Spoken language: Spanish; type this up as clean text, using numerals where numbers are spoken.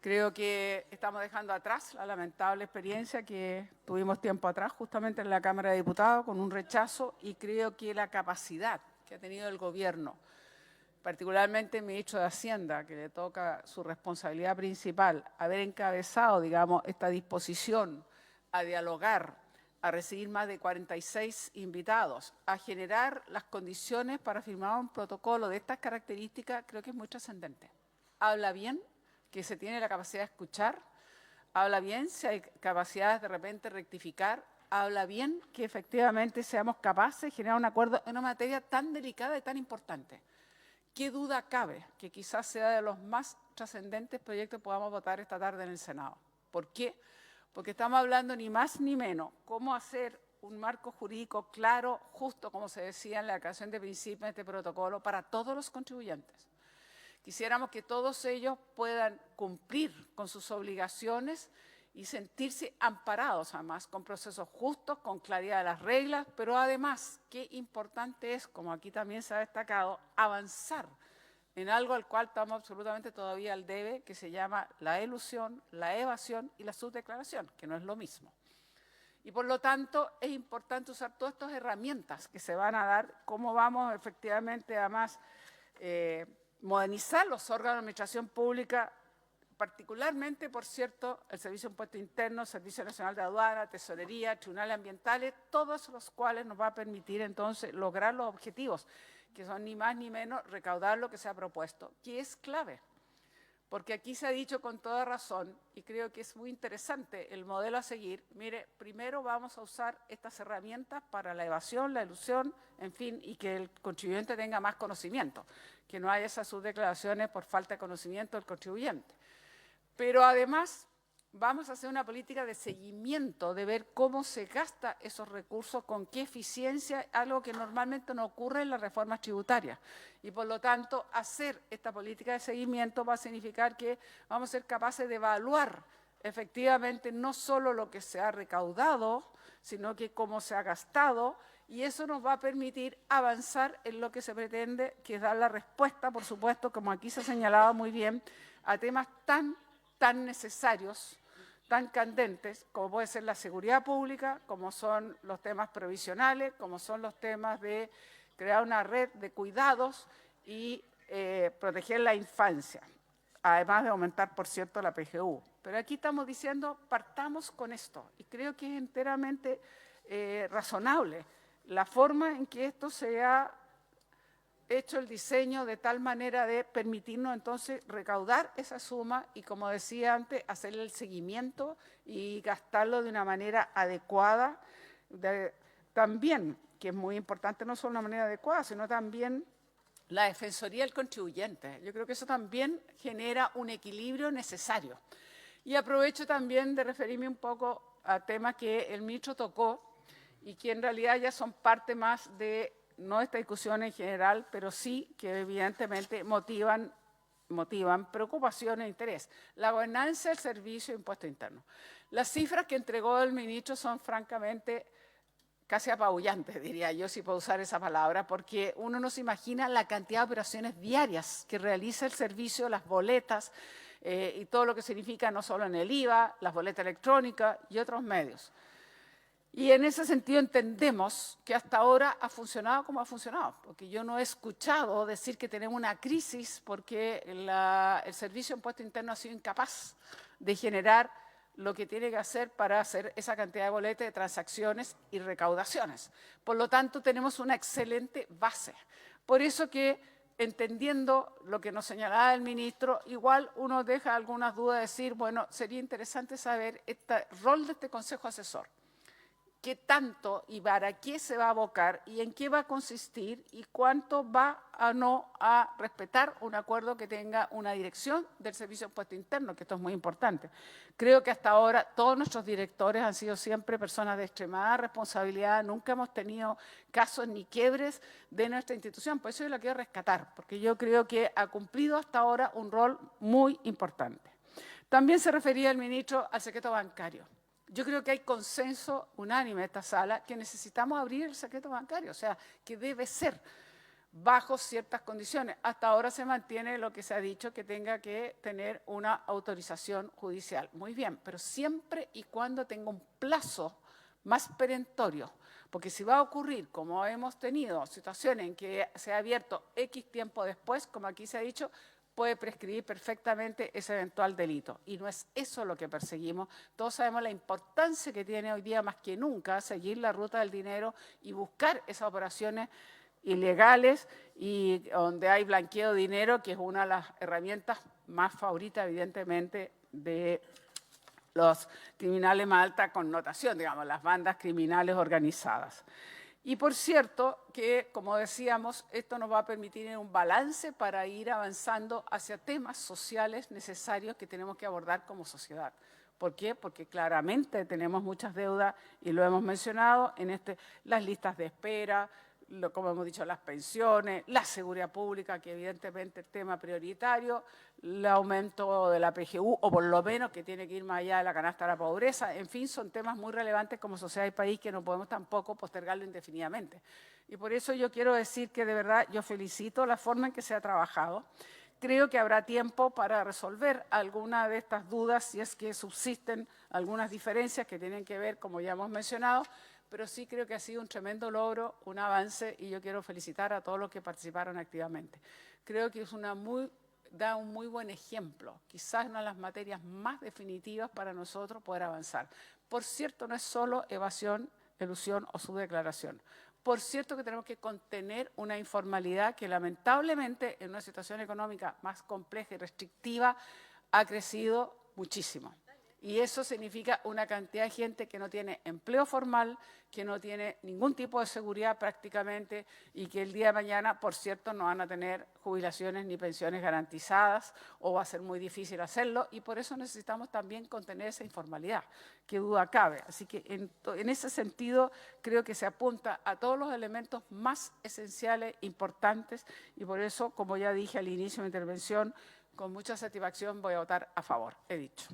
Creo que estamos dejando atrás la lamentable experiencia que tuvimos tiempo atrás, justamente en la Cámara de Diputados, con un rechazo, y creo que la capacidad que ha tenido el Gobierno, particularmente el ministro de Hacienda, que le toca su responsabilidad principal, haber encabezado, digamos, esta disposición a dialogar, a recibir más de 46 invitados, a generar las condiciones para firmar un protocolo de estas características, creo que es muy trascendente. Habla bien que se tiene la capacidad de escuchar, habla bien si hay capacidad de repente rectificar, habla bien que efectivamente seamos capaces de generar un acuerdo en una materia tan delicada y tan importante. ¿Qué duda cabe que quizás sea de los más trascendentes proyectos que podamos votar esta tarde en el Senado? ¿Por qué? Porque estamos hablando ni más ni menos cómo hacer un marco jurídico claro, justo como se decía en la declaración de principios de este protocolo, para todos los contribuyentes. Quisiéramos que todos ellos puedan cumplir con sus obligaciones y sentirse amparados, además, con procesos justos, con claridad de las reglas, pero además, qué importante es, como aquí también se ha destacado, avanzar en algo al cual estamos absolutamente todavía al debe, que se llama la elusión, la evasión y la subdeclaración, que no es lo mismo. Y por lo tanto, es importante usar todas estas herramientas que se van a dar, cómo vamos efectivamente, además, modernizar los órganos de administración pública, particularmente, por cierto, el Servicio de Impuesto Interno, Servicio Nacional de Aduana, Tesorería, Tribunales Ambientales, todos los cuales nos va a permitir entonces lograr los objetivos, que son ni más ni menos recaudar lo que se ha propuesto, que es clave. Porque aquí se ha dicho con toda razón, y creo que es muy interesante el modelo a seguir. Mire, primero vamos a usar estas herramientas para la evasión, la elusión, en fin, y que el contribuyente tenga más conocimiento, que no haya esas subdeclaraciones por falta de conocimiento del contribuyente. Pero además vamos a hacer una política de seguimiento, de ver cómo se gasta esos recursos, con qué eficiencia, algo que normalmente no ocurre en las reformas tributarias. Y por lo tanto, hacer esta política de seguimiento va a significar que vamos a ser capaces de evaluar efectivamente no solo lo que se ha recaudado, sino que cómo se ha gastado, y eso nos va a permitir avanzar en lo que se pretende, que es dar la respuesta, por supuesto, como aquí se ha señalado muy bien, a temas tan necesarios, tan candentes, como puede ser la seguridad pública, como son los temas provisionales, como son los temas de crear una red de cuidados y proteger la infancia, además de aumentar, por cierto, la PGU. Pero aquí estamos diciendo, partamos con esto, y creo que es enteramente razonable la forma en que esto se ha hecho el diseño de tal manera de permitirnos entonces recaudar esa suma y, como decía antes, hacer el seguimiento y gastarlo de una manera adecuada. También, que es muy importante, no solo de una manera adecuada, sino también la defensoría del contribuyente. Yo creo que eso también genera un equilibrio necesario. Y aprovecho también de referirme un poco a temas que el ministro tocó y que en realidad ya son parte más de no esta discusión en general, pero sí que evidentemente motivan preocupación e interés. La gobernanza del Servicio de Impuesto Interno. Las cifras que entregó el ministro son francamente casi apabullantes, diría yo, si puedo usar esa palabra, porque uno no se imagina la cantidad de operaciones diarias que realiza el servicio, las boletas y todo lo que significa no solo en el IVA, las boletas electrónicas y otros medios. Y en ese sentido entendemos que hasta ahora ha funcionado como ha funcionado, porque yo no he escuchado decir que tenemos una crisis porque el Servicio de Impuesto Interno ha sido incapaz de generar lo que tiene que hacer para hacer esa cantidad de boletas, de transacciones y recaudaciones. Por lo tanto, tenemos una excelente base. Por eso que, entendiendo lo que nos señalaba el ministro, igual uno deja algunas dudas de decir, bueno, sería interesante saber el rol de este Consejo Asesor. ¿Qué tanto y para qué se va a abocar y en qué va a consistir y cuánto va a no a respetar un acuerdo que tenga una dirección del Servicio de Impuesto Interno, que esto es muy importante? Creo que hasta ahora todos nuestros directores han sido siempre personas de extremada responsabilidad, nunca hemos tenido casos ni quiebres de nuestra institución, por eso yo la quiero rescatar, porque yo creo que ha cumplido hasta ahora un rol muy importante. También se refería el ministro al secreto bancario. Yo creo que hay consenso unánime en esta sala que necesitamos abrir el secreto bancario, o sea, que debe ser bajo ciertas condiciones. Hasta ahora se mantiene lo que se ha dicho, que tenga que tener una autorización judicial. Muy bien, pero siempre y cuando tenga un plazo más perentorio. Porque si va a ocurrir, como hemos tenido situaciones en que se ha abierto X tiempo después, como aquí se ha dicho, puede prescribir perfectamente ese eventual delito. Y no es eso lo que perseguimos. Todos sabemos la importancia que tiene hoy día más que nunca seguir la ruta del dinero y buscar esas operaciones ilegales y donde hay blanqueo de dinero, que es una de las herramientas más favoritas, evidentemente, de los criminales más alta connotación, digamos, las bandas criminales organizadas. Y por cierto que, como decíamos, esto nos va a permitir un balance para ir avanzando hacia temas sociales necesarios que tenemos que abordar como sociedad. ¿Por qué? Porque claramente tenemos muchas deudas y lo hemos mencionado en las listas de espera, como hemos dicho, las pensiones, la seguridad pública, que evidentemente es tema prioritario, el aumento de la PGU, o por lo menos que tiene que ir más allá de la canasta de la pobreza. En fin, son temas muy relevantes como sociedad y país que no podemos tampoco postergarlo indefinidamente. Y por eso yo quiero decir que de verdad yo felicito la forma en que se ha trabajado. Creo que habrá tiempo para resolver algunas de estas dudas si es que subsisten algunas diferencias que tienen que ver, como ya hemos mencionado, pero sí creo que ha sido un tremendo logro, un avance, y yo quiero felicitar a todos los que participaron activamente. Creo que da un muy buen ejemplo, quizás una de las materias más definitivas para nosotros poder avanzar. Por cierto, no es solo evasión, elusión o subdeclaración. Por cierto que tenemos que contener una informalidad que lamentablemente en una situación económica más compleja y restrictiva ha crecido muchísimo. Y eso significa una cantidad de gente que no tiene empleo formal, que no tiene ningún tipo de seguridad prácticamente y que el día de mañana, por cierto, no van a tener jubilaciones ni pensiones garantizadas o va a ser muy difícil hacerlo y por eso necesitamos también contener esa informalidad, qué duda cabe. Así que en ese sentido creo que se apunta a todos los elementos más esenciales, importantes y por eso, como ya dije al inicio de mi intervención, con mucha satisfacción voy a votar a favor, he dicho.